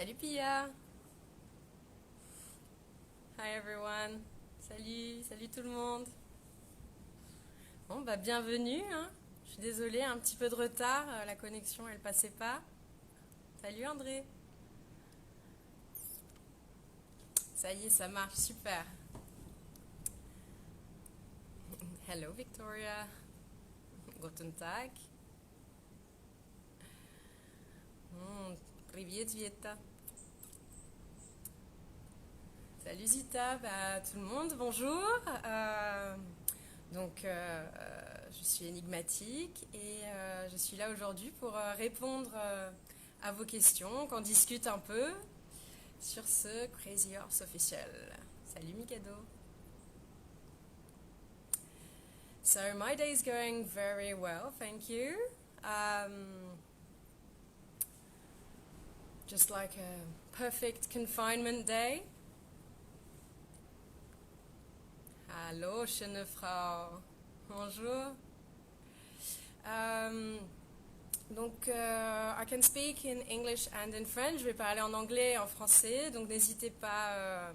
Salut Pia. Hi everyone. Salut tout le monde. Bon bah bienvenue, hein. Je suis désolée, un petit peu de retard, la connexion elle passait pas. Salut André. Ça y est, ça marche, super. Hello Victoria. Guten Tag. Привет, Vieta. Salut Zita, bah, tout le monde, bonjour. Je suis énigmatique et je suis là aujourd'hui pour répondre à vos questions, qu'on discute un peu sur ce Crazy Horse officiel. Salut Mikado. So my day is going very well, thank you. Just like a perfect confinement day. Hallo, schöne Frau. Bonjour. I can speak in English and in French. Je vais parler en anglais et en français, donc n'hésitez pas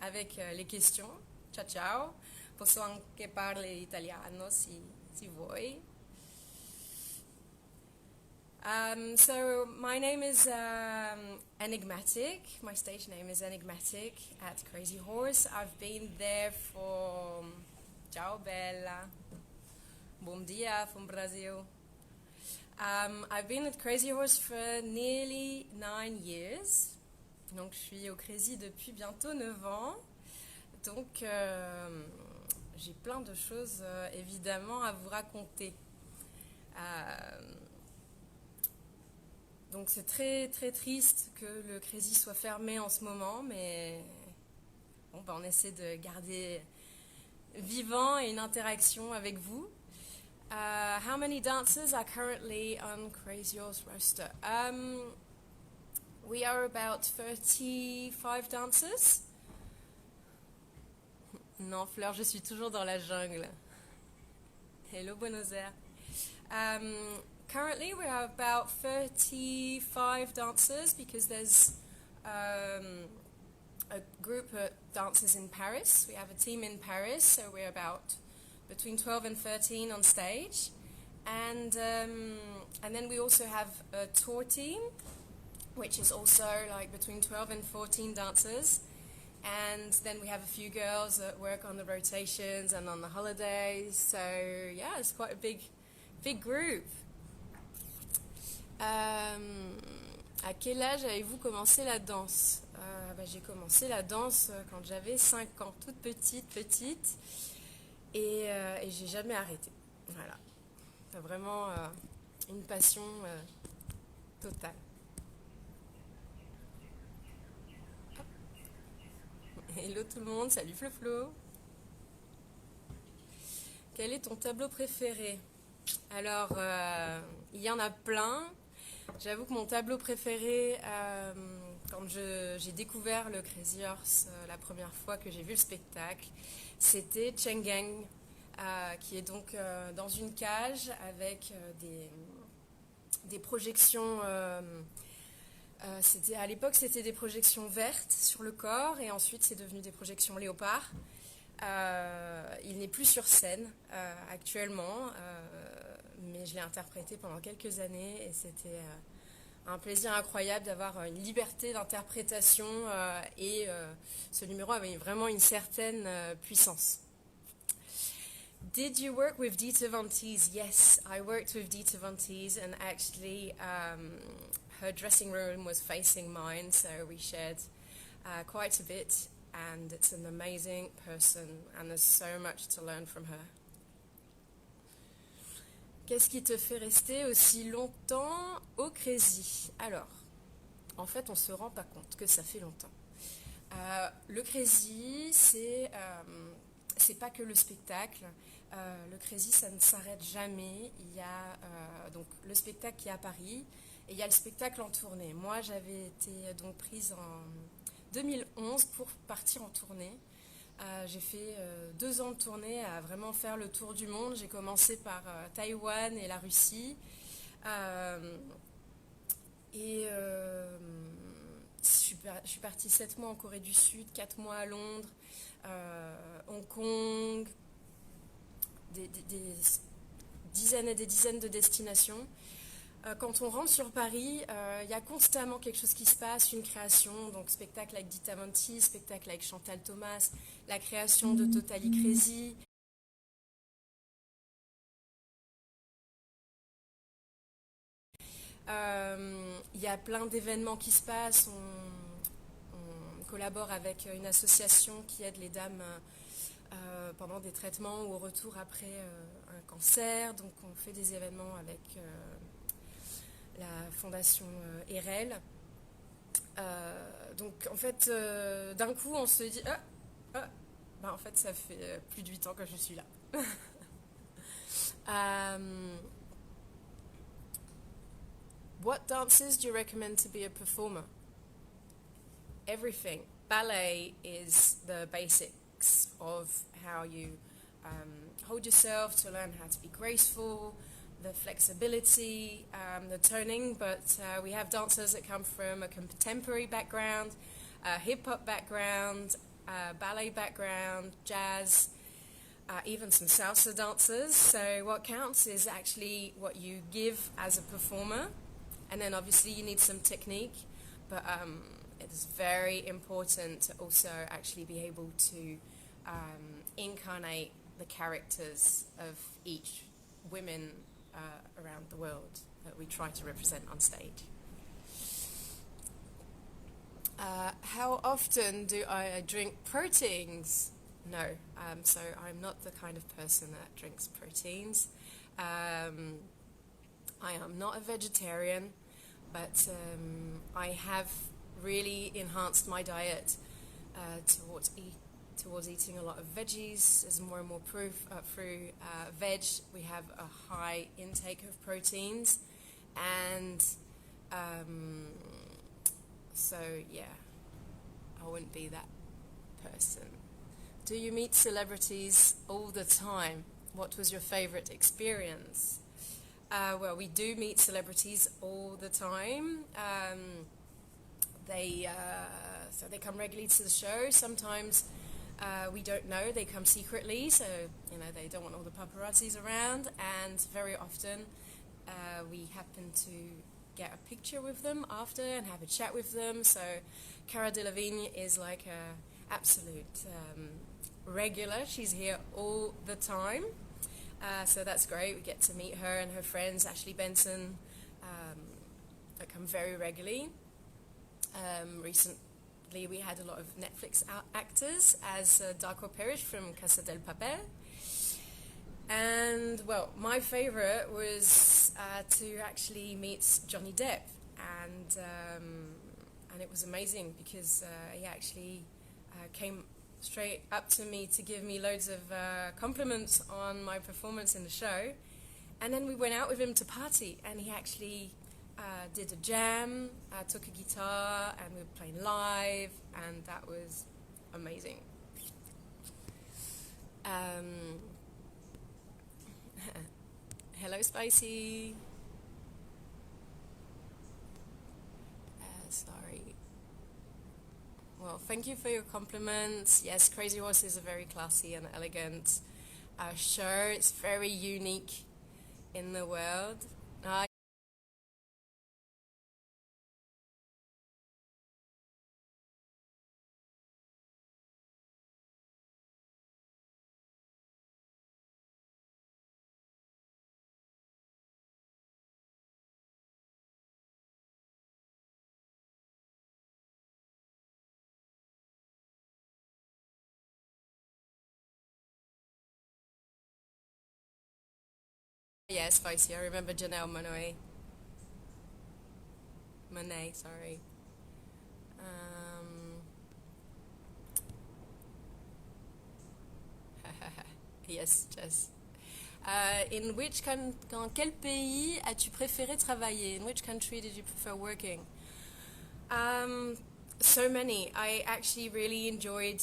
avec les questions. Ciao, ciao. Posso anche parlare italiano si vuoi. So my name is Enigmatic. My stage name is Enigmatic at Crazy Horse. I've been there for Ciao Bella. Bom dia from Brazil. I've been at Crazy Horse for nearly 9 years. Donc je suis au Crazy depuis bientôt 9 ans. Donc j'ai plein de choses évidemment à vous raconter. Donc c'est très très triste que le Crazy soit fermé en ce moment, mais bon, bah, on essaie de garder vivant et une interaction avec vous. How many dancers are currently on Crazy Horse roster? We are about 35 dancers. Non, Fleur, je suis toujours dans la jungle. Hello, Buenos Aires. Currently, we are about 35 dancers because there's a group of dancers in Paris. We have a team in Paris, so we're about between 12 and 13 on stage. And then we also have a tour team, which is also like between 12 and 14 dancers. And then we have a few girls that work on the rotations and on the holidays. So yeah, it's quite a big group. À quel âge avez-vous commencé la danse? J'ai commencé la danse quand j'avais 5 ans, toute petite. Et j'ai jamais arrêté. Voilà. C'est vraiment une passion totale. Hello tout le monde, salut Flo. Quel est ton tableau préféré? Alors, il y en a plein. J'avoue que mon tableau préféré, quand j'ai découvert le Crazy Horse la première fois que j'ai vu le spectacle, c'était Chengeng, qui est donc dans une cage avec des projections. À l'époque, c'était des projections vertes sur le corps et ensuite c'est devenu des projections léopard. Il n'est plus sur scène actuellement, mais je l'ai interprété pendant quelques années et c'était un plaisir incroyable d'avoir une liberté d'interprétation et ce numéro avait vraiment une certaine puissance. Did you work with Dita Von Teese? Yes, I worked with Dita Von Teese and actually her dressing room was facing mine, so we shared quite a bit, and it's an amazing person, and there's so much to learn from her. Qu'est-ce qui te fait rester aussi longtemps au Crazy? Alors, en fait, on se rend pas compte que ça fait longtemps. Le Crazy, c'est pas que le spectacle. Le Crazy, ça ne s'arrête jamais. Il y a donc le spectacle qui est à Paris et il y a le spectacle en tournée. Moi, j'avais été donc prise en 2011 pour partir en tournée. J'ai fait 2 ans de tournée à vraiment faire le tour du monde. J'ai commencé par Taïwan et la Russie. je suis partie 7 mois en Corée du Sud, 4 mois à Londres, Hong Kong, des dizaines et des dizaines de destinations. Quand on rentre sur Paris, il y a constamment quelque chose qui se passe, une création, donc spectacle avec Dita Monti, spectacle avec Chantal Thomas, la création de Totally Crazy. Il y a plein d'événements qui se passent. On collabore avec une association qui aide les dames pendant des traitements ou au retour après un cancer. Donc on fait des événements avec la fondation EREL. Donc en fait, d'un coup, on se dit ben, en fait, ça fait plus de 8 ans que je suis là. What dances do you recommend to be a performer? Everything. Ballet is the basics of how you hold yourself, to learn how to be graceful, the flexibility, the toning, but we have dancers that come from a contemporary background, a hip-hop background, ballet background, jazz, even some salsa dancers. So what counts is actually what you give as a performer, and then obviously you need some technique, but it is very important to also actually be able to incarnate the characters of each women around the world that we try to represent on stage. How often do I drink proteins? No, so I'm not the kind of person that drinks proteins. I am not a vegetarian, but I have really enhanced my diet towards eating a lot of veggies. There's more and more proof through veg. We have a high intake of proteins, and so yeah, I wouldn't be that person. Do you meet celebrities all the time? What was your favorite experience? Well, we do meet celebrities all the time. So they come regularly to the show. Sometimes we don't know. They come secretly, so they don't want all the paparazzis around. And very often we happen to get a picture with them after and have a chat with them. So Cara Delevingne is like a absolute regular. She's here all the time. So that's great. We get to meet her and her friends, Ashley Benson, that come very regularly. Recently we had a lot of Netflix actors as Darko Perish from Casa del Papel. And, well, my favourite was to actually meet Johnny Depp. And it was amazing because he actually came straight up to me to give me loads of compliments on my performance in the show. And then we went out with him to party, and he actually did a jam, took a guitar, and we were playing live, and that was amazing. Hello, Spicy. Sorry. Well, thank you for your compliments. Yes, Crazy Horse is a very classy and elegant show. It's very unique in the world. Yes, Spicy. I remember Janelle Monáe, sorry. Yes, Jess. Dans quel pays as-tu préféré travailler? In which country did you prefer working? So many. I actually really enjoyed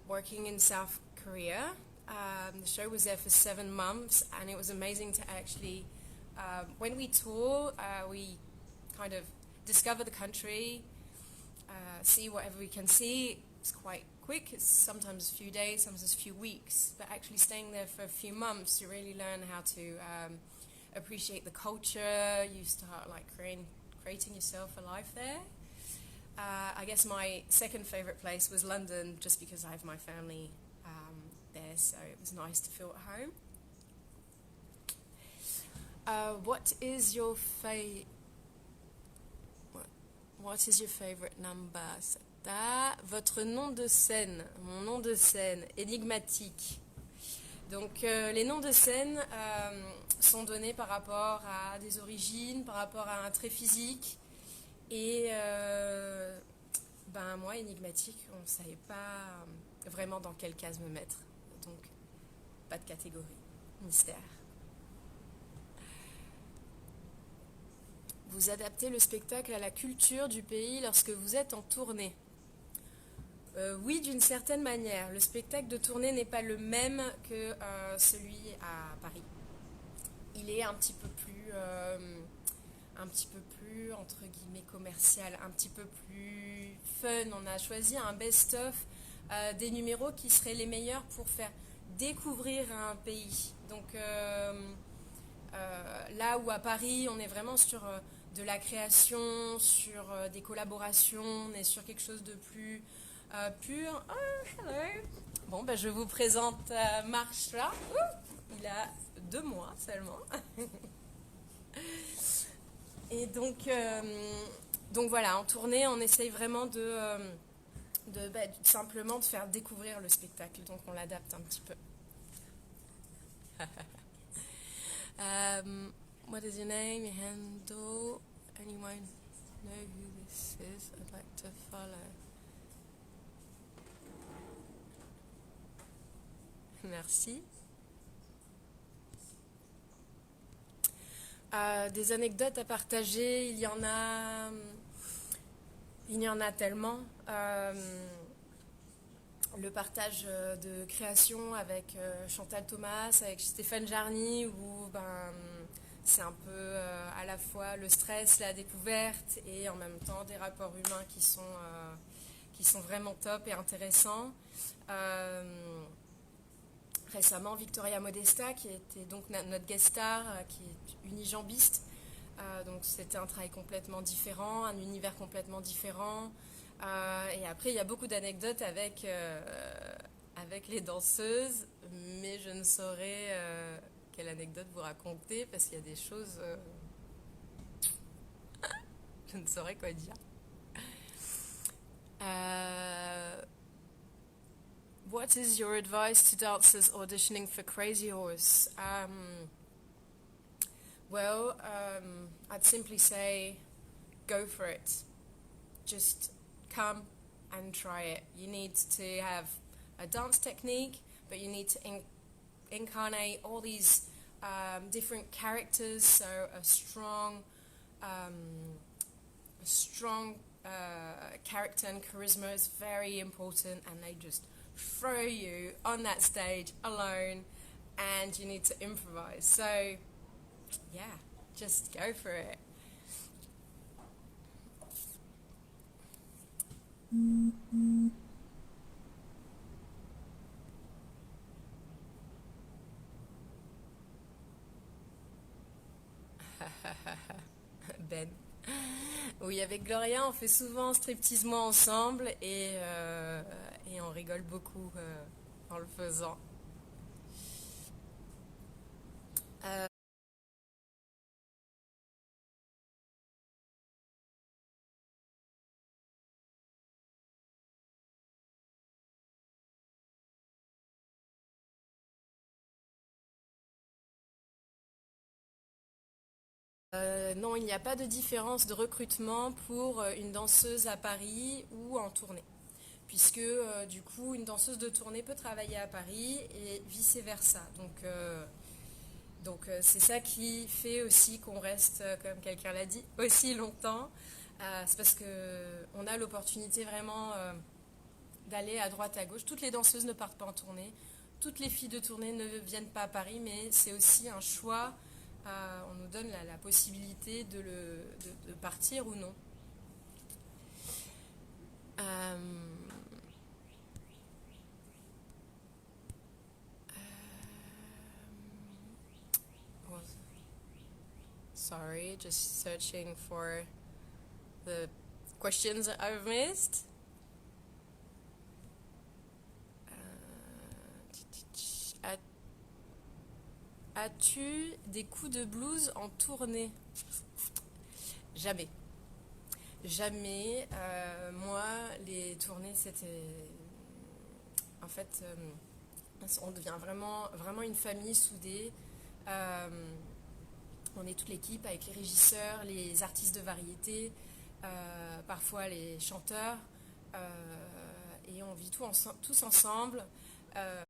working in South Korea. The show was there for 7 months, and it was amazing to actually, when we tour, we kind of discover the country, see whatever we can see. It's quite quick. It's sometimes a few days, sometimes a few weeks. But actually staying there for a few months, you really learn how to appreciate the culture. You start like creating yourself a life there. I guess my second favorite place was London, just because I have my family there, so it was nice to feel at home. What is your What is your favorite number? Votre nom de scène, mon nom de scène, énigmatique. Donc les noms de scène sont donnés par rapport à des origines, par rapport à un trait physique. Et moi, énigmatique, on ne savait pas vraiment dans quelle case me mettre. Donc, pas de catégorie. Mystère. Vous adaptez le spectacle à la culture du pays lorsque vous êtes en tournée. Oui, d'une certaine manière. Le spectacle de tournée n'est pas le même que celui à Paris. Il est un petit peu plus entre guillemets commercial, un petit peu plus fun. On a choisi un best-of des numéros qui seraient les meilleurs pour faire découvrir un pays. Donc là où à Paris on est vraiment sur de la création, sur des collaborations, on est sur quelque chose de plus pur. Oh, hello. Bon, je vous présente Marsha. Il a 2 mois seulement. Et donc voilà, en tournée, on essaye vraiment simplement de faire découvrir le spectacle. Donc on l'adapte un petit peu. What is your name, your handle? Anyone know who this is? I'd like to follow. Merci. Des anecdotes à partager, il y en a tellement. Le partage de création avec Chantal Thomas, avec Stéphane Jarny, où c'est un peu à la fois le stress, la découverte, et en même temps des rapports humains qui sont vraiment top et intéressants. Récemment, Victoria Modesta, qui était donc notre guest star, qui est unijambiste. Donc c'était un travail complètement différent, un univers complètement différent. Et après, il y a beaucoup d'anecdotes avec les danseuses, mais je ne saurais quelle anecdote vous raconter, parce qu'il y a des choses... je ne saurais quoi dire. What is your advice to dancers auditioning for Crazy Horse? I'd simply say, go for it. Just come and try it. You need to have a dance technique, but you need to incarnate all these different characters. So a strong character and charisma is very important, and they just throw you on that stage alone, and you need to improvise. So yeah, just go for it. Ben. Oui, avec Gloria, on fait souvent striptease-moi ensemble, et on rigole beaucoup en le faisant. Non, il n'y a pas de différence de recrutement pour une danseuse à Paris ou en tournée, puisque du coup, une danseuse de tournée peut travailler à Paris et vice-versa. Donc c'est ça qui fait aussi qu'on reste, comme quelqu'un l'a dit, aussi longtemps. C'est parce qu'on a l'opportunité vraiment d'aller à droite, à gauche. Toutes les danseuses ne partent pas en tournée, toutes les filles de tournée ne viennent pas à Paris, mais c'est aussi un choix. On nous donne la possibilité de partir ou non. Sorry, just searching for the questions that I've missed. As-tu des coups de blues en tournée? Jamais. Jamais. Moi, les tournées, c'était... En fait, on devient vraiment, vraiment une famille soudée. Euh, on est toute l'équipe avec les régisseurs, les artistes de variété, parfois les chanteurs. Et on vit tous ensemble. Euh,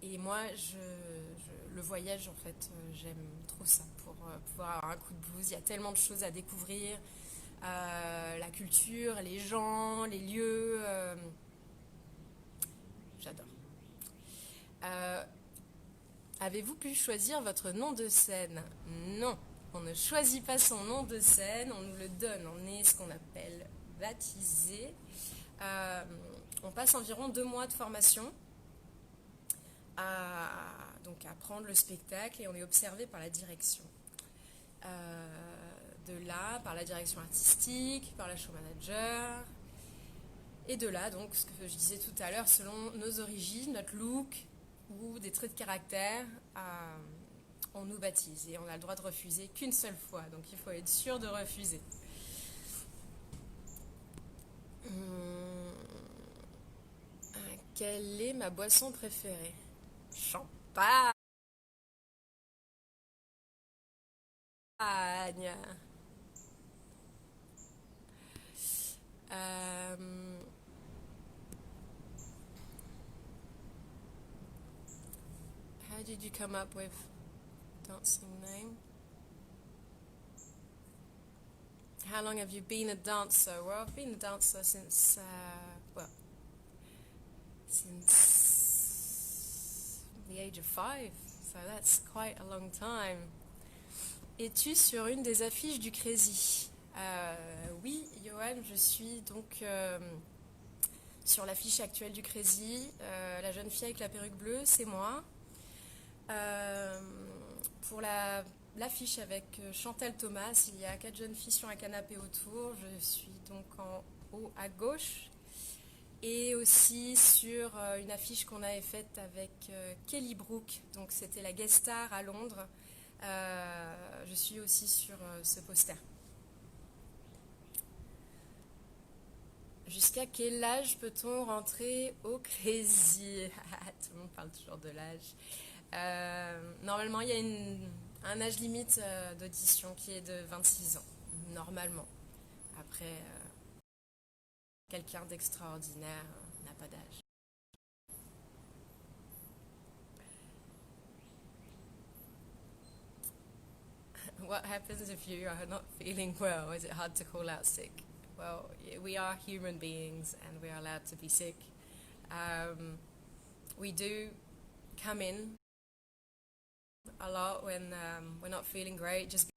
et moi, le voyage, en fait, j'aime trop ça pour pouvoir avoir un coup de blues. Il y a tellement de choses à découvrir. La culture, les gens, les lieux. J'adore. Euh, Avez-vous pu choisir votre nom de scène? Non, on ne choisit pas son nom de scène, on nous le donne. On est ce qu'on appelle baptisé. Euh, on passe environ 2 mois de formation à, donc à apprendre le spectacle et on est observé par la direction. De là, par la direction artistique, par la show manager. Et de là, donc, ce que je disais tout à l'heure, selon nos origines, notre look ou des traits de caractère, on nous baptise. Et on a le droit de refuser qu'une seule fois. Donc il faut être sûr de refuser. Quelle est ma boisson préférée? Champagne. Euh, how did you come up with dancing name? How long have you been a dancer? Well, I've been a dancer since the age of 5, so that's quite a long time. Es-tu sur une des affiches du Crazy? Oui, Johan, je suis donc sur l'affiche actuelle du Crazy. La jeune fille avec la perruque bleue, c'est moi. Pour l'affiche avec Chantal Thomas, il y a 4 jeunes filles sur un canapé autour. Je suis donc en haut à gauche. Et aussi sur une affiche qu'on avait faite avec Kelly Brook. Donc c'était la guest star à Londres. Je suis aussi sur ce poster. Jusqu'à quel âge peut-on rentrer au Crazy? Tout le monde parle toujours de l'âge. Normalement, il y a un âge limite d'audition qui est de 26 ans. Normalement. Après, quelqu'un d'extraordinaire n'a pas d'âge. What happens if you are not feeling well? Is it hard to call out sick? Well, we are human beings and we are allowed to be sick. We do come in a lot when we're not feeling great, just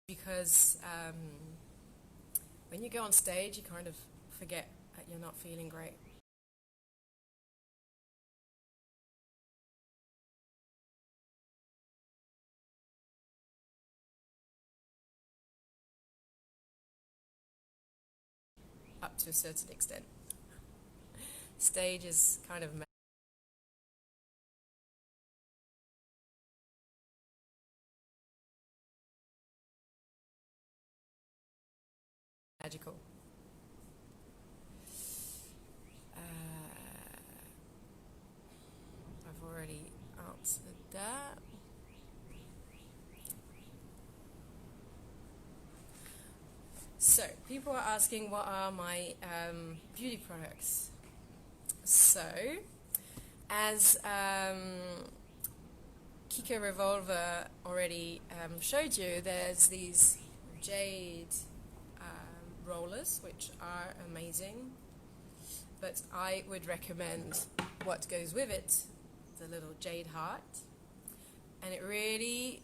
because when you go on stage, you kind of forget that you're not feeling great. Up to a certain extent. Stage is kind of magical. I've already answered that. So, people are asking what are my beauty products. So, as Kika Revolver already showed you, there's these jade rollers, which are amazing. but I would recommend what goes with it, the little jade heart. And it really,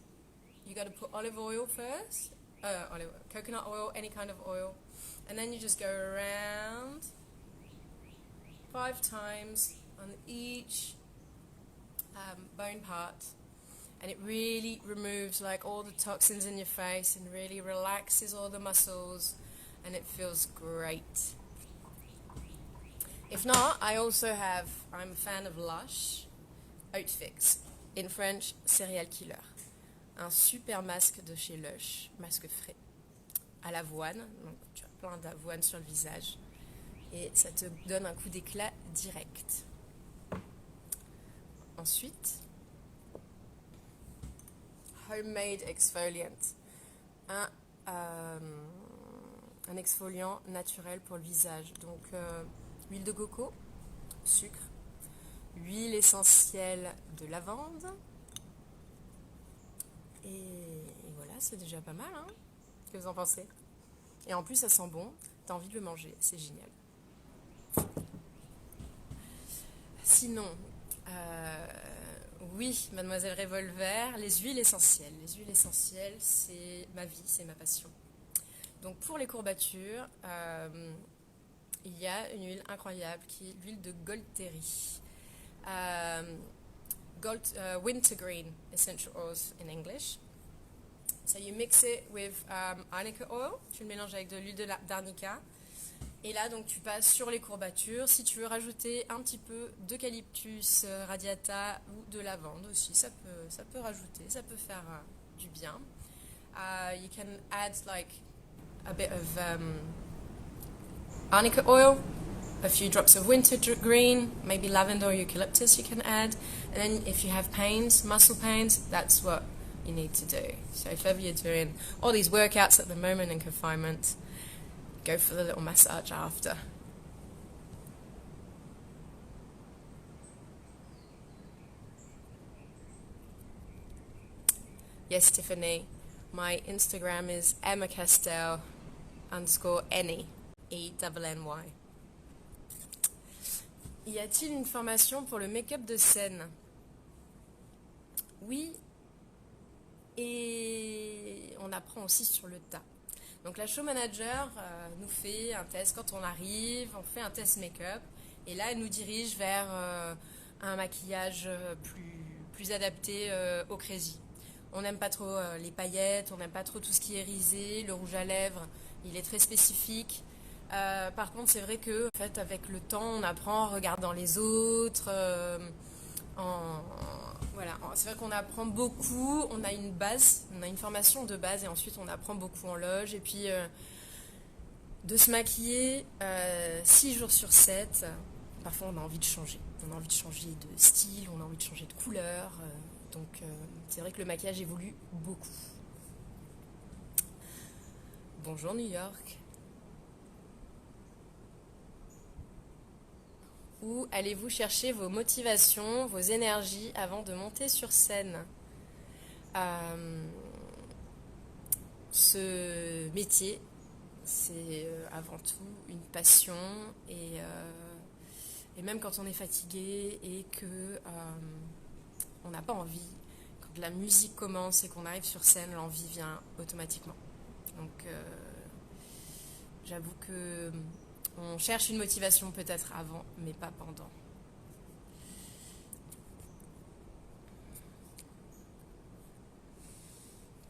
you got to put olive oil first, coconut oil, any kind of oil, and then you just go around 5 times on each bone part, and it really removes like all the toxins in your face and really relaxes all the muscles, and it feels great. If not, I'm a fan of Lush Oat Fix, in French, Serial Killer. Un super masque de chez Lush, masque frais, à l'avoine, donc tu as plein d'avoine sur le visage, et ça te donne un coup d'éclat direct. Ensuite, Homemade Exfoliant, un exfoliant naturel pour le visage. Donc, huile de coco, sucre, huile essentielle de lavande. Et voilà, c'est déjà pas mal, hein? Qu'est-ce que vous en pensez? Et en plus, ça sent bon, t'as envie de le manger, c'est génial. Sinon, oui, Mademoiselle Revolver, les huiles essentielles. Les huiles essentielles, c'est ma vie, c'est ma passion. Donc pour les courbatures, il y a une huile incroyable qui est l'huile de Gold Terry. Wintergreen essential oils in English. So you mix it with arnica oil, tu le mélanges avec de l'huile d'arnica. Et là, donc, tu passes sur les courbatures. Si tu veux rajouter un petit peu d'eucalyptus radiata ou de lavande aussi, ça peut rajouter, ça peut faire du bien. You can add like a bit of arnica oil, a few drops of wintergreen, maybe lavender or eucalyptus you can add. And then if you have pains, muscle pains, that's what you need to do. So if ever you're doing all these workouts at the moment in confinement, go for the little massage after. Yes, Tiffany. My Instagram is emmacastel_Any. E-N-N-Y. Y a-t-il une formation pour le make-up de scène? Oui, et on apprend aussi sur le tas. Donc la show manager nous fait un test quand on arrive, on fait un test make-up, et là elle nous dirige vers un maquillage plus adapté au crazy. On n'aime pas trop les paillettes, on n'aime pas trop tout ce qui est risé, le rouge à lèvres, il est très spécifique. Par contre, c'est vrai que en fait, avec le temps, on apprend en regardant les autres. Voilà, c'est vrai qu'on apprend beaucoup. On a une base, on a une formation de base, et ensuite on apprend beaucoup en loge. Et puis de se maquiller 6 jours sur 7, parfois on a envie de changer. On a envie de changer de style, on a envie de changer de couleur. Donc c'est vrai que le maquillage évolue beaucoup. Bonjour New York. Où allez-vous chercher vos motivations, vos énergies avant de monter sur scène? Ce métier, c'est avant tout une passion, et même quand on est fatigué et que on n'a pas envie, quand la musique commence et qu'on arrive sur scène, l'envie vient automatiquement. Donc j'avoue que on cherche une motivation peut-être avant, mais pas pendant.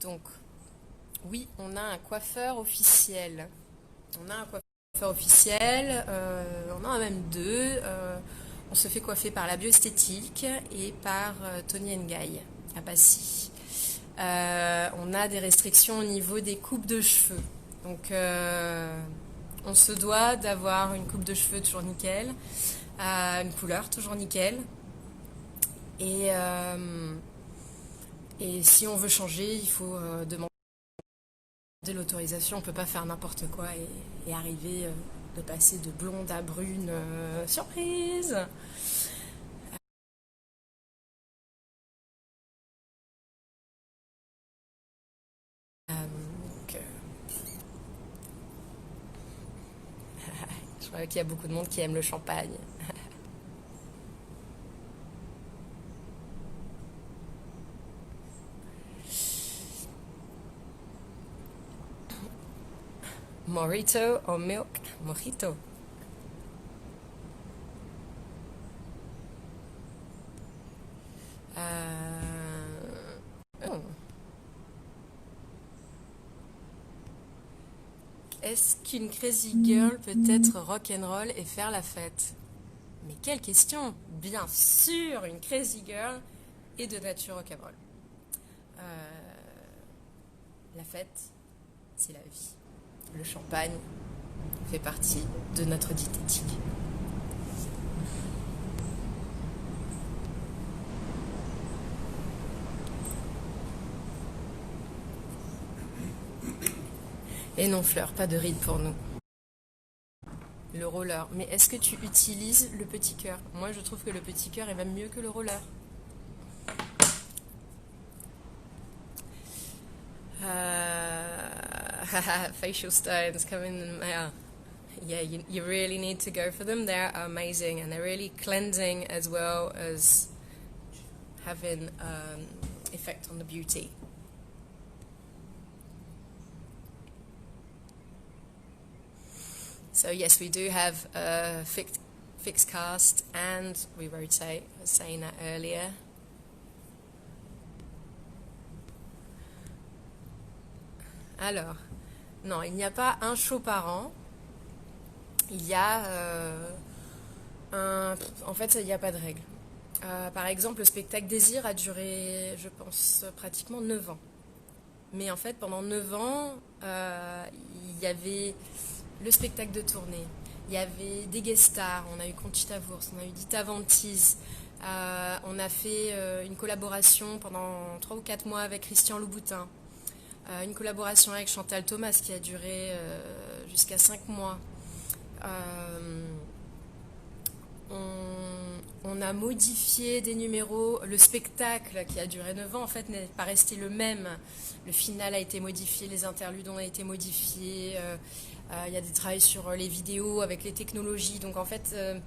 Donc, oui, on a un coiffeur officiel. On a un coiffeur officiel, on en a même 2. On se fait coiffer par la bioesthétique et par Tony Ngaï à Passy. On a des restrictions au niveau des coupes de cheveux. Donc, on se doit d'avoir une coupe de cheveux toujours nickel, une couleur toujours nickel. Et si on veut changer, il faut demander l'autorisation. On ne peut pas faire n'importe quoi et arriver de passer de blonde à brune. Surprise! Je vois qu'il y a beaucoup de monde qui aime le champagne. Mojito or milk? Mojito. Oh. Est-ce qu'une crazy girl peut être rock'n'roll et faire la fête? Mais quelle question! Bien sûr, une crazy girl est de nature rock'n'roll. La fête, c'est la vie. Le champagne fait partie de notre diététique. Et non, Fleur, pas de ride pour nous. Le roller. Mais est-ce que tu utilises le petit cœur? Moi, je trouve que le petit cœur est même mieux que le roller. Facial stones coming in the mail. Yeah, you really need to go for them. They're amazing and they're really cleansing as well as having effect on the beauty. So yes, we do have a fixed cast and we rotate. I was saying that earlier. Alors, non, il n'y a pas un show par an. Il y a en fait, il n'y a pas de règle. Par exemple, le spectacle Désir a duré, je pense, pratiquement 9 ans. Mais en fait, pendant 9 ans, il y avait le spectacle de tournée. Il y avait des guest stars. On a eu Conchita Wurst, on a eu Dita Von Teese. On a fait une collaboration pendant 3 ou 4 mois avec Christian Louboutin. Une collaboration avec Chantal Thomas qui a duré jusqu'à 5 mois. On a modifié des numéros. Le spectacle qui a duré 9 ans en fait n'est pas resté le même. Le final a été modifié, les interludes ont été modifiés. Il y a des travaux sur les vidéos avec les technologies. Donc en fait, il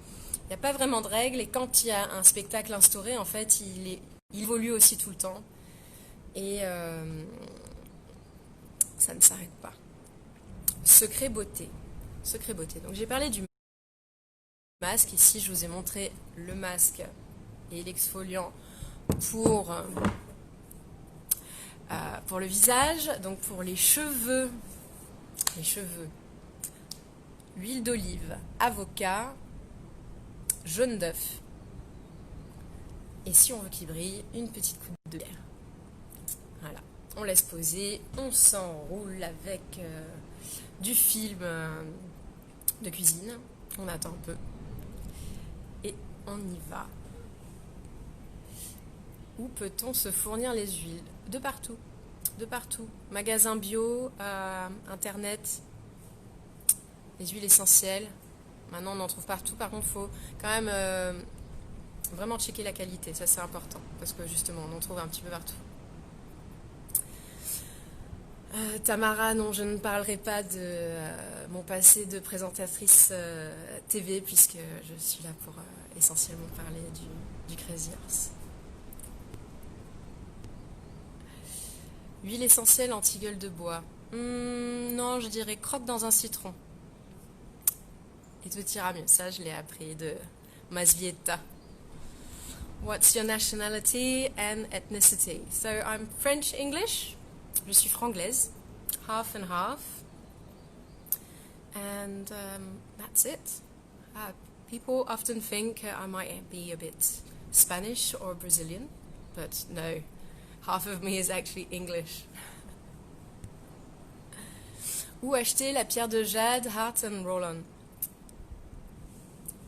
n'y a pas vraiment de règles. Et quand il y a un spectacle instauré, en fait, il évolue aussi tout le temps. Et ça ne s'arrête pas. Secret beauté. Secret beauté. Donc j'ai parlé du masque. Ici, je vous ai montré le masque et l'exfoliant pour le visage. Donc pour les cheveux, huile d'olive, avocat, jaune d'œuf. Et si on veut qu'il brille, une petite goutte de bière. Voilà. On laisse poser, on s'enroule avec du film de cuisine. On attend un peu. Et on y va. Où peut-on se fournir les huiles? De partout. De partout. Magasin bio, internet, les huiles essentielles. Maintenant, on en trouve partout. Par contre, il faut quand même vraiment checker la qualité. Ça, c'est important. Parce que justement, on en trouve un petit peu partout. Tamara, non, je ne parlerai pas de mon passé de présentatrice TV puisque je suis là pour essentiellement parler du Crazy Horse. Huile essentielle anti-gueule de bois. Non, je dirais croque dans un citron. Et tout ira mieux. Ça, je l'ai appris de Masvieta. What's your nationality and ethnicity? So I'm French English. Je suis franglaise, half and half, and that's it. People often think I might be a bit Spanish or Brazilian, but no, half of me is actually English. Où acheter la pierre de jade Heart and Roll-On?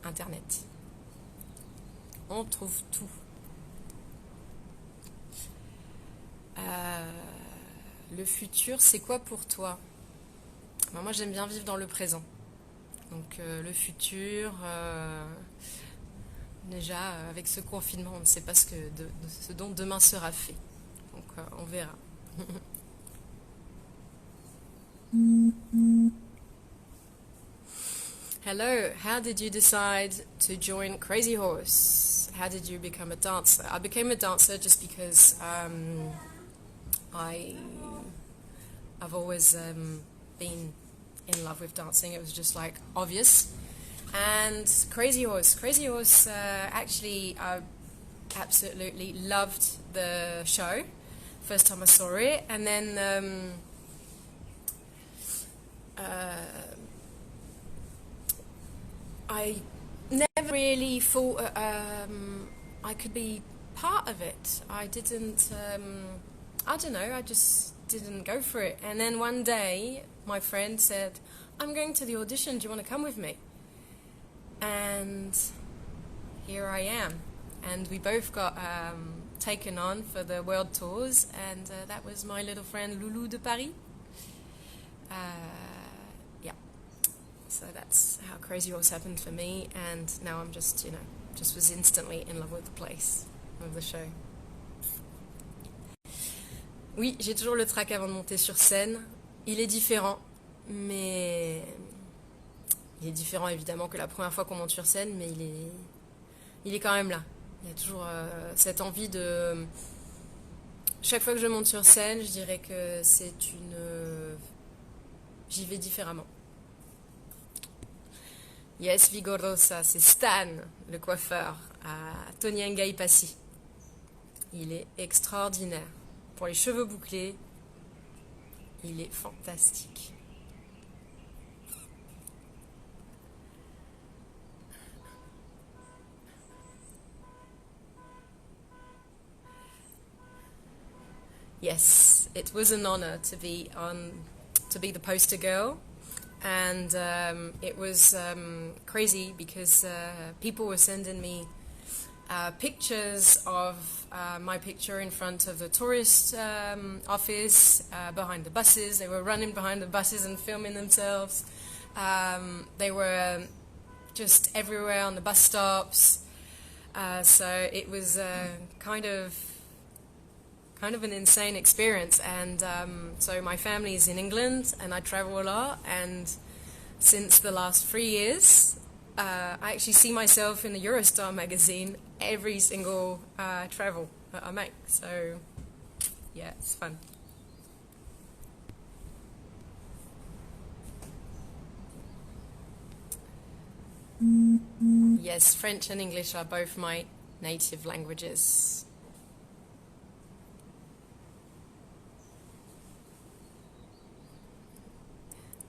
Internet. On trouve tout. Le futur, c'est quoi pour toi? Moi, j'aime bien vivre dans le présent. Donc, le futur, déjà, avec ce confinement, on ne sait pas ce dont demain sera fait. Donc, on verra. Hello, how did you decide to join Crazy Horse? How did you become a dancer? I became a dancer just because I, I've always been in love with dancing. It was just like obvious. And Crazy Horse, actually, I absolutely loved the show. First time I saw it, and then I never really thought I could be part of it. I didn't, I don't know, I just didn't go for it. And then one day, my friend said, I'm going to the audition, do you want to come with me? And here I am. And we both got taken on for the world tours, and that was my little friend Loulou de Paris. Yeah. So that's how Crazy Horse happened for me, and now I'm just was instantly in love with the place, with the show. Oui, j'ai toujours le trac avant de monter sur scène. Il est différent, mais il est différent évidemment que la première fois qu'on monte sur scène, mais il est quand même là. Il y a toujours cette envie de... Chaque fois que je monte sur scène, je dirais que c'est une... J'y vais différemment. Yes, Vigorosa, c'est Stan, le coiffeur, à Tony Passi. Il est extraordinaire. Pour les cheveux bouclés, il est fantastique. Yes, it was an honor to be the poster girl, and it was crazy because people were sending me pictures of my picture in front of the tourist office, behind the buses. They were running behind the buses and filming themselves. They were just everywhere on the bus stops. So it was kind of an insane experience. And so my family is in England, and I travel a lot. And since the last 3 years, I actually see myself in the Eurostar magazine every single travel that I make. So yeah, it's fun. Yes, French and English are both my native languages.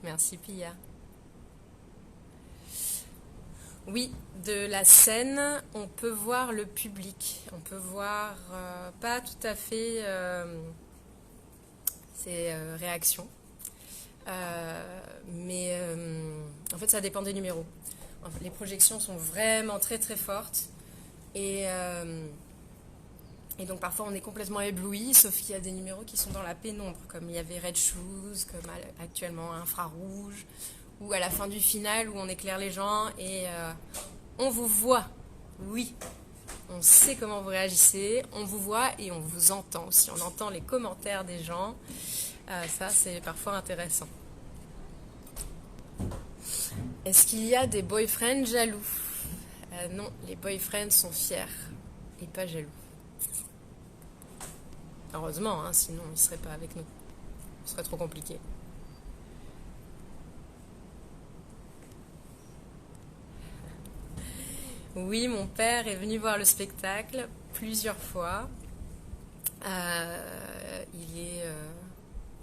Merci Pia. Oui, de la scène, on peut voir le public. On peut voir pas tout à fait ses réactions. Mais en fait, ça dépend des numéros. En fait, les projections sont vraiment très très fortes. Et donc parfois on est complètement ébloui, sauf qu'il y a des numéros qui sont dans la pénombre, comme il y avait Red Shoes, comme actuellement Infrarouge, ou à la fin du final où on éclaire les gens et on vous voit, oui, on sait comment vous réagissez, on vous voit et on vous entend aussi, on entend les commentaires des gens, ça c'est parfois intéressant. Est-ce qu'il y a des boyfriends jaloux? Non, les boyfriends sont fiers et pas jaloux. Heureusement, hein, sinon ils ne seraient pas avec nous. Ce serait trop compliqué. Oui, mon père est venu voir le spectacle plusieurs fois.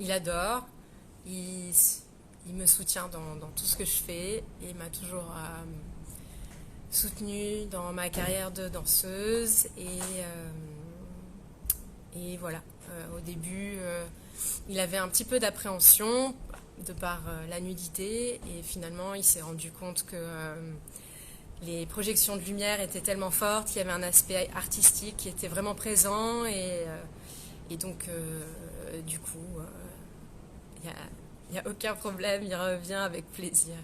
Il adore. Il me soutient dans tout ce que je fais. Et il m'a toujours soutenue dans ma carrière de danseuse. Et voilà, au début, il avait un petit peu d'appréhension de par la nudité. Et finalement, il s'est rendu compte que les projections de lumière étaient tellement fortes, il y avait un aspect artistique qui était vraiment présent. Et donc, du coup, il n'y a aucun problème, il revient avec plaisir.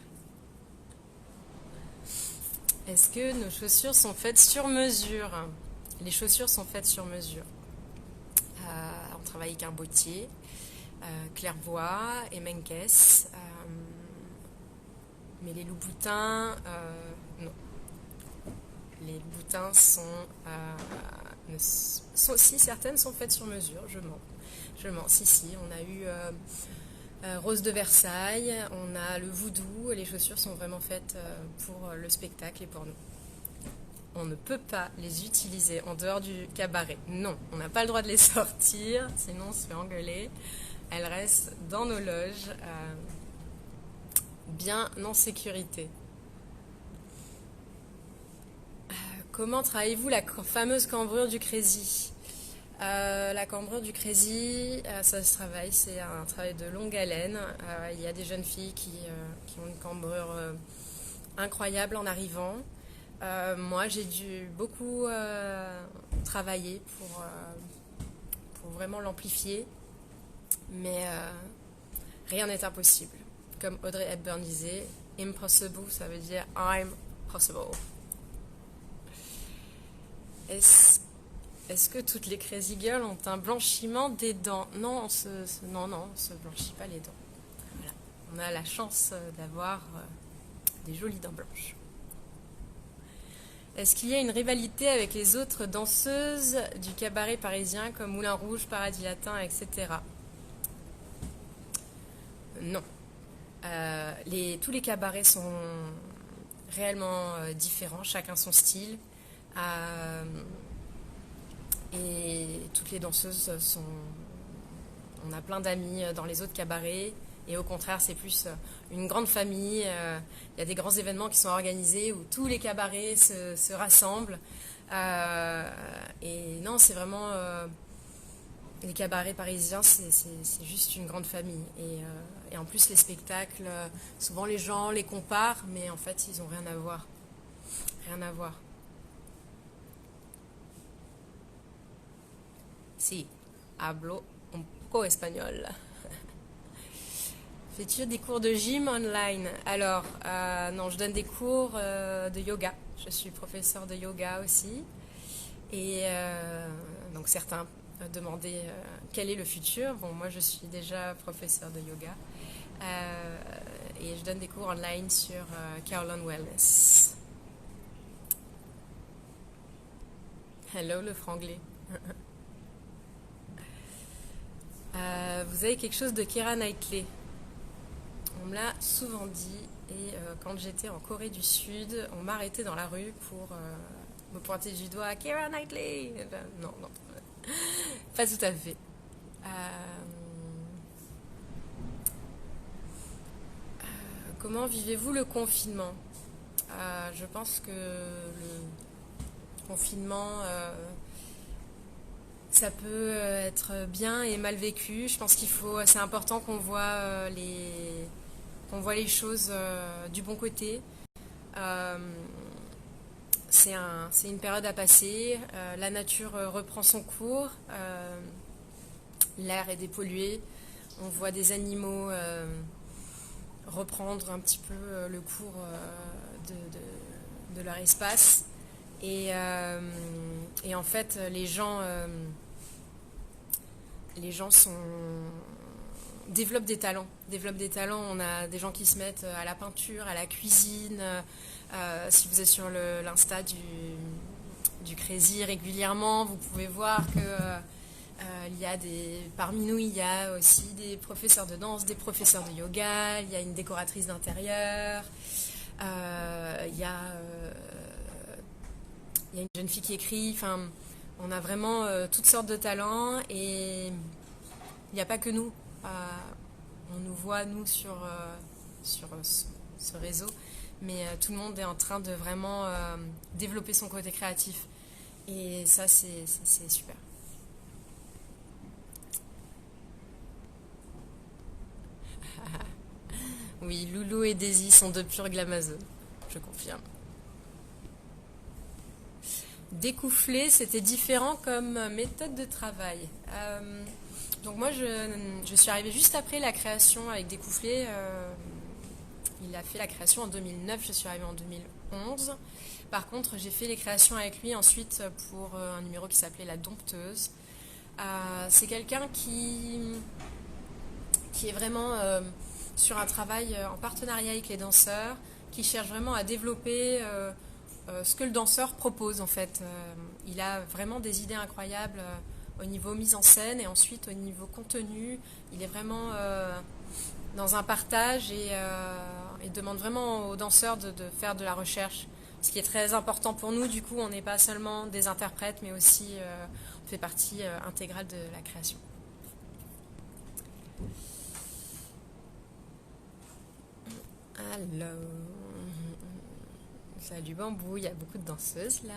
Est-ce que nos chaussures sont faites sur mesure? Les chaussures sont faites sur mesure. On travaille avec un bottier, Clairvoy et Menkes. Mais les loups-boutins, non. Les loups-boutins si certaines sont faites sur mesure, je mens. Je mens, si, on a eu Rose de Versailles, on a le voodoo, les chaussures sont vraiment faites pour le spectacle et pour nous. On ne peut pas les utiliser en dehors du cabaret. Non, on n'a pas le droit de les sortir, sinon on se fait engueuler. Elles restent dans nos loges, bien en sécurité. Comment travaillez-vous la fameuse cambrure du Crazy? La cambrure du Crazy, ça se travaille, c'est un travail de longue haleine. Il y a des jeunes filles qui ont une cambrure incroyable en arrivant. Moi, j'ai dû beaucoup travailler pour vraiment l'amplifier, mais rien n'est impossible. Comme Audrey Hepburn disait, impossible, ça veut dire I'm possible. Est-ce que toutes les Crazy Girls ont un blanchiment des dents? Non, on se blanchit pas les dents. Voilà. On a la chance d'avoir des jolies dents blanches. Est-ce qu'il y a une rivalité avec les autres danseuses du cabaret parisien comme Moulin Rouge, Paradis Latin, etc.? Non. Tous les cabarets sont réellement différents, chacun son style. Et toutes les danseuses sont... On a plein d'amis dans les autres cabarets. Et au contraire, c'est plus une grande famille. Il y a des grands événements qui sont organisés où tous les cabarets se rassemblent. Et non, c'est vraiment... les cabarets parisiens, c'est juste une grande famille. Et en plus, les spectacles, souvent les gens les comparent, mais en fait, ils n'ont rien à voir. Rien à voir. Si, hablo un poco espagnol. Fais-tu des cours de gym online? Alors, non, je donne des cours de yoga. Je suis professeure de yoga aussi. Et donc certains demandaient quel est le futur. Bon, moi je suis déjà professeure de yoga. Et je donne des cours online sur Caroline Wellness. Hello le franglais. Vous avez quelque chose de Keira Knightley? On me l'a souvent dit et quand j'étais en Corée du Sud, on m'arrêtait dans la rue pour me pointer du doigt Keira Knightley. Non, pas tout à fait. Comment vivez-vous le confinement? Je pense que le confinement, ça peut être bien et mal vécu. Je pense c'est important qu'on voit les choses du bon côté. C'est une période à passer. La nature reprend son cours. L'air est dépollué. On voit des animaux reprendre un petit peu le cours de leur espace. Et en fait, les gens développent des talents. On a des gens qui se mettent à la peinture, à la cuisine. Si vous êtes sur l'Insta du Crazy régulièrement, vous pouvez voir que parmi nous, il y a aussi des professeurs de danse, des professeurs de yoga, il y a une décoratrice d'intérieur, il y a une jeune fille qui écrit. Enfin, on a vraiment toutes sortes de talents et il n'y a pas que nous. On nous voit, nous, sur ce réseau, mais tout le monde est en train de vraiment développer son côté créatif. Et ça, c'est super. Oui, Loulou et Daisy sont de pures glamazones, je confirme. Découfler, c'était différent comme méthode de travail. Donc moi, je suis arrivée juste après la création avec Découfler. Il a fait la création en 2009, je suis arrivée en 2011. Par contre, j'ai fait les créations avec lui ensuite pour un numéro qui s'appelait La Dompteuse. C'est quelqu'un qui est vraiment sur un travail en partenariat avec les danseurs. qui cherche vraiment à développer ce que le danseur propose en fait. Il a vraiment des idées incroyables au niveau mise en scène et ensuite au niveau contenu. Il est vraiment dans un partage et demande vraiment aux danseurs de faire de la recherche. Ce qui est très important pour nous, du coup, on n'est pas seulement des interprètes, mais aussi on fait partie intégrale de la création. Alors, salut Bambou, il y a beaucoup de danseuses là.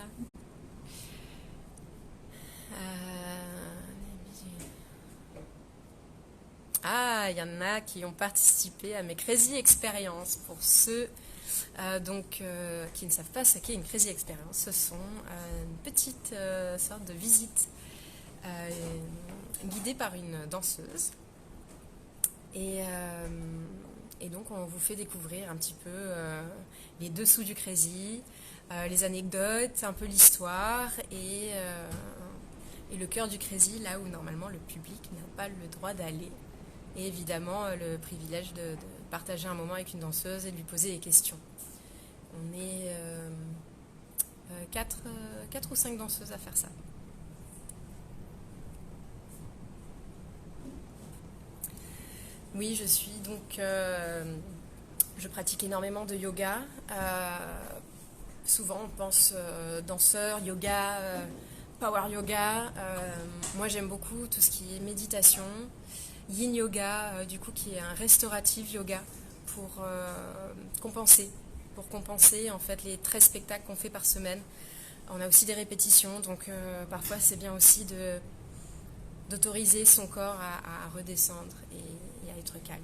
Ah, il y en a qui ont participé à mes Crazy Experience. Pour ceux qui ne savent pas ce qu'est une Crazy Experience, ce sont une petite sorte de visite guidée par une danseuse. Et donc on vous fait découvrir un petit peu les dessous du Crazy, les anecdotes, un peu l'histoire et le cœur du Crazy, là où normalement le public n'a pas le droit d'aller. Et évidemment le privilège de partager un moment avec une danseuse et de lui poser des questions. On est 4 ou 5 danseuses à faire ça. Oui, je pratique énormément de yoga. Souvent on pense danseur, yoga, power yoga. Moi j'aime beaucoup tout ce qui est méditation. Yin yoga, du coup, qui est un restauratif yoga pour compenser en fait les 13 spectacles qu'on fait par semaine. On a aussi des répétitions, donc parfois c'est bien aussi d'autoriser son corps à redescendre et à être calme.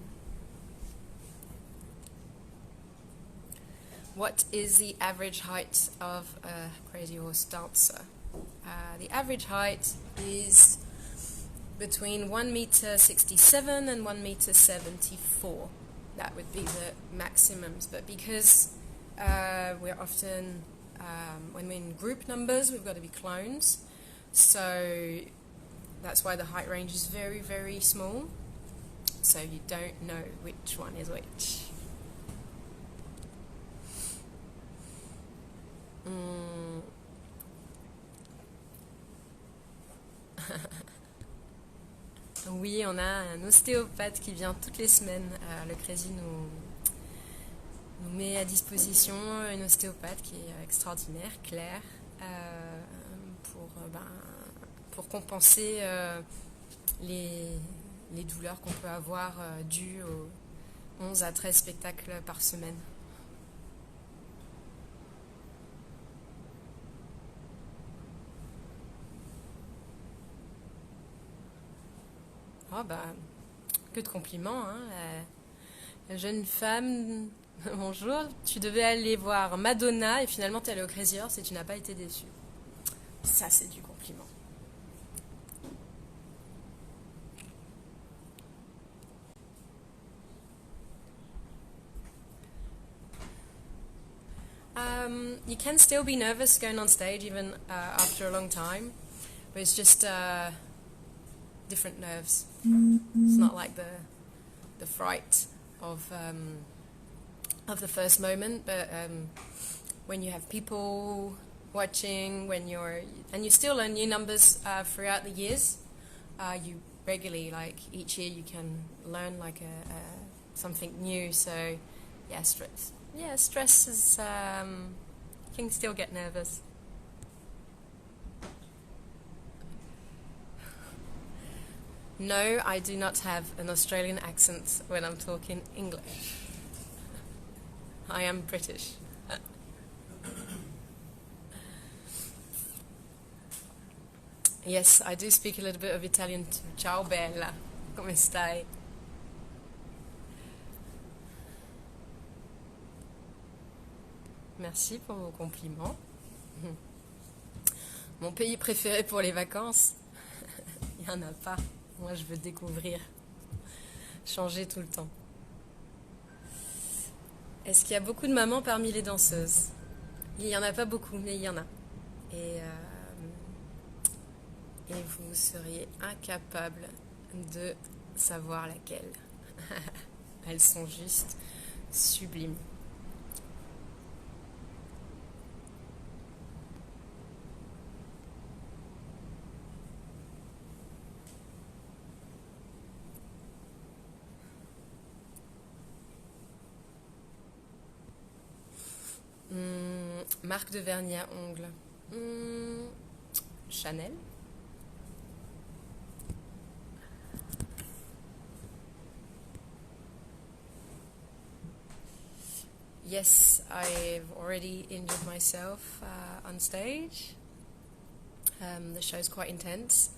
What is the average height of a Crazy Horse dancer? The average height is between 1.67 m and 1.74 m. That would be the maximums. But because we're often, when we're in group numbers, we've got to be clones. So that's why the height range is very, very small. So you don't know which one is which. Oui, on a un ostéopathe qui vient toutes les semaines. Le Crazy nous met à disposition une ostéopathe qui est extraordinaire, Claire, pour compenser les douleurs qu'on peut avoir dues aux 11 à 13 spectacles par semaine. Oh bah, que de compliments, hein. La jeune femme, bonjour, tu devais aller voir Madonna et finalement tu es allée au Crazy Horse et tu n'as pas été déçue. Ça, c'est du compliment. You can still be nervous going on stage even after a long time, but it's just different nerves. It's not like the fright of the first moment, but when you have people watching, and you still learn new numbers throughout the years. You regularly, like each year, you can learn like something new. So yeah, stress is you can still get nervous. No, I do not have an Australian accent when I'm talking English. I am British. Yes, I do speak a little bit of Italian too. Ciao bella, come stai? Merci pour vos compliments. Mon pays préféré pour les vacances, il n'y en a pas. Moi, je veux découvrir, changer tout le temps. Est-ce qu'il y a beaucoup de mamans parmi les danseuses? Il n'y en a pas beaucoup, mais il y en a. Et vous seriez incapable de savoir laquelle. Elles sont juste sublimes. Marque de vernis à ongles. Chanel. Yes, I've already injured myself on stage. The show's quite intense,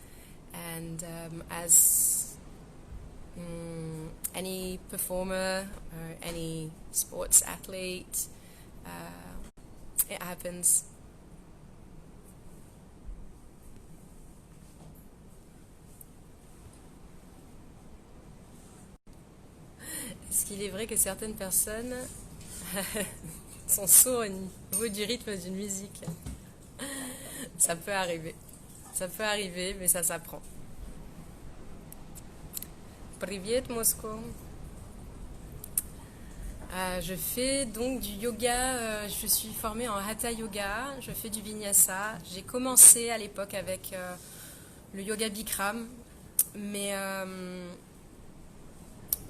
and as any performer or any sports athlete, it happens. Est-ce qu'il est vrai que certaines personnes sont sourdes au niveau du rythme d'une musique? Ça peut arriver. Ça peut arriver, mais ça s'apprend. Привет, Moscou. Je fais donc du yoga, je suis formée en Hatha Yoga, je fais du Vinyasa. J'ai commencé à l'époque avec le yoga Bikram, mais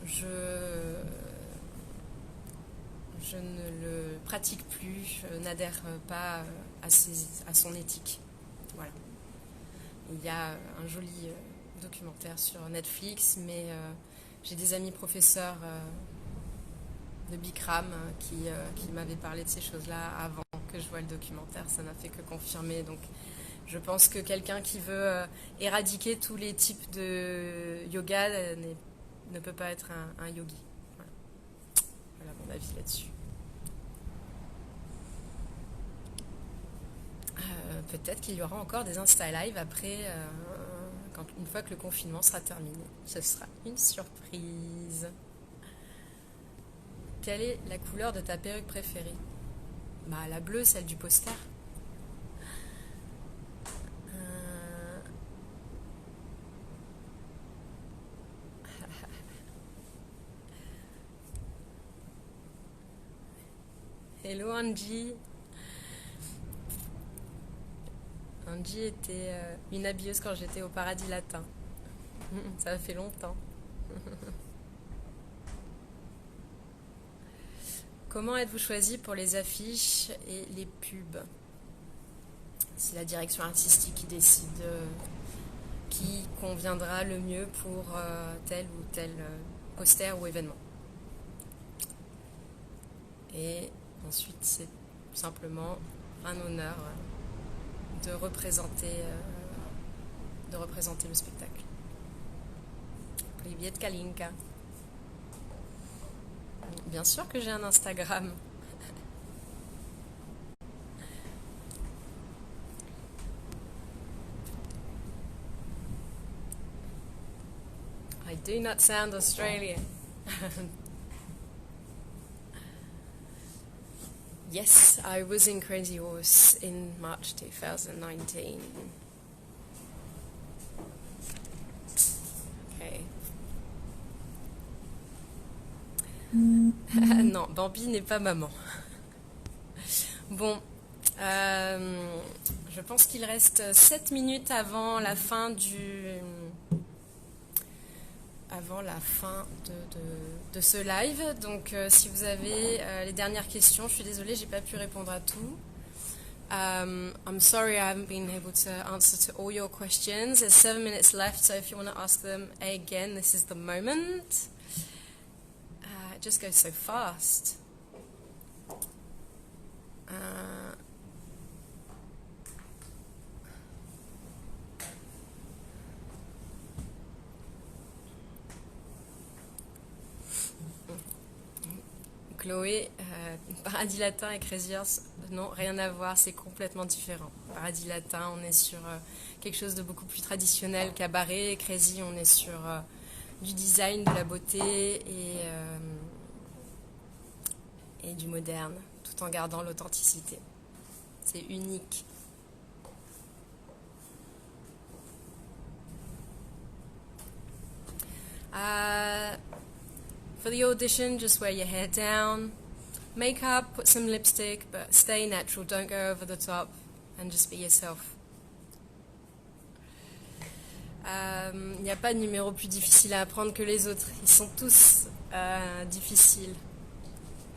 je ne le pratique plus, je n'adhère pas à son éthique. Voilà. Il y a un joli documentaire sur Netflix, mais j'ai des amis professeurs de Bikram qui m'avaient parlé de ces choses-là avant que je voie le documentaire. Ça n'a fait que confirmer. Donc, je pense que quelqu'un qui veut éradiquer tous les types de yoga ne peut pas être un yogi. Voilà mon avis là-dessus. Peut-être qu'il y aura encore des Insta Live après, une fois que le confinement sera terminé. Ce sera une surprise. Quelle est la couleur de ta perruque préférée? Bah, la bleue, celle du poster. Hello Angie. Angie était une habilleuse quand j'étais au Paradis Latin. Ça fait longtemps. Comment êtes-vous choisi pour les affiches et les pubs? C'est la direction artistique qui décide qui conviendra le mieux pour tel ou tel poster ou événement. Et ensuite, c'est simplement un honneur de représenter le spectacle. Привет, Kalinka. Bien sûr que j'ai un Instagram. I do not sound Australian. Yes, I was in Crazy Horse in March 2019. Okay. Non, Bambi n'est pas maman. Bon, je pense qu'il reste 7 minutes avant la fin de ce live. Donc si vous avez les dernières questions, je suis désolée, j'ai pas pu répondre à tout. I'm sorry I haven't been able to answer to all your questions. There's 7 minutes left, so if you want to ask them again, this is the moment. It just goes so fast. Chloé, Paradis Latin et Crazy Horse, non, rien à voir, c'est complètement différent. Paradis Latin, on est sur quelque chose de beaucoup plus traditionnel, cabaret, et Crazy, on est sur du design, de la beauté et du moderne, tout en gardant l'authenticité. C'est unique. For the audition, just wear your hair down, makeup, put some lipstick, but stay natural, don't go over the top, and just be yourself. Il n'y a pas de numéro plus difficile à apprendre que les autres, ils sont tous difficiles.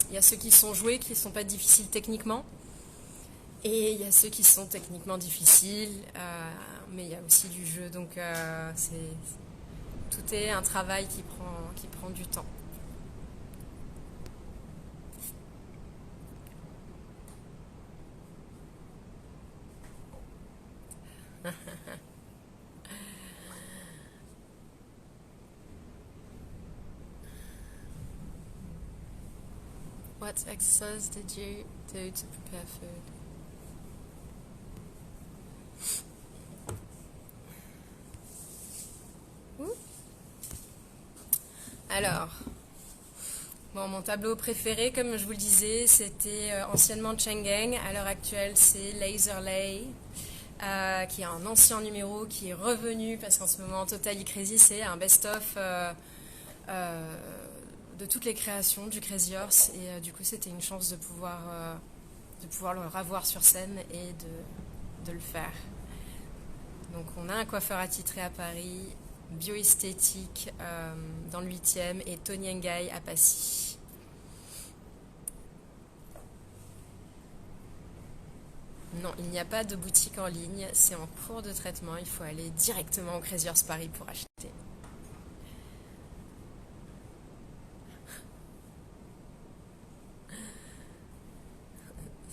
Il y a ceux qui sont joués, qui ne sont pas difficiles techniquement, Et il y a ceux qui sont techniquement difficiles, mais il y a aussi du jeu, donc tout est un travail qui prend du temps. What exercise did you do to prepare food? Alors, bon, mon tableau préféré, comme je vous le disais, c'était anciennement Chengeng. À l'heure actuelle, c'est Laser Lay, qui est un ancien numéro qui est revenu parce qu'en ce moment, Totally Crazy, c'est un best-of de toutes les créations du Crazy Horse. Et du coup, c'était une chance de pouvoir le revoir sur scène et de le faire. Donc, on a un coiffeur attitré à Paris, bioesthétique dans le 8e et Tony Ngai à Passy. Non, il n'y a pas de boutique en ligne, c'est en cours de traitement, il faut aller directement au Crazy Horse Paris pour acheter.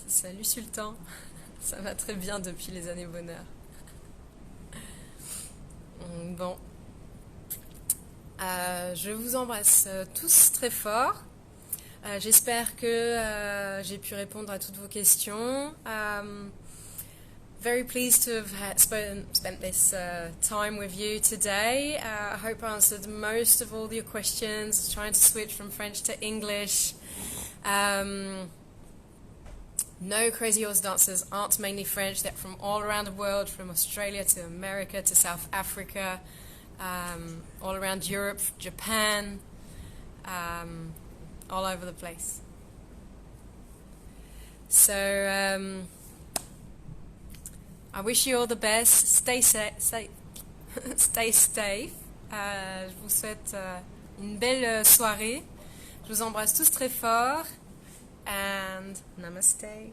Salut Sultan, ça va très bien depuis les années bonheur. Bon, je vous embrasse tous très fort. J'espère que j'ai pu répondre à toutes vos questions. Very pleased to have spent this time with you today. I hope I answered most of all your questions, trying to switch from French to English. No, Crazy Horse dancers aren't mainly French. They're from all around the world, from Australia to America to South Africa, all around Europe, Japan, all over the place. So I wish you all the best. Stay safe. Stay safe. Je vous souhaite une belle soirée. Je vous embrasse tous très fort. And namaste.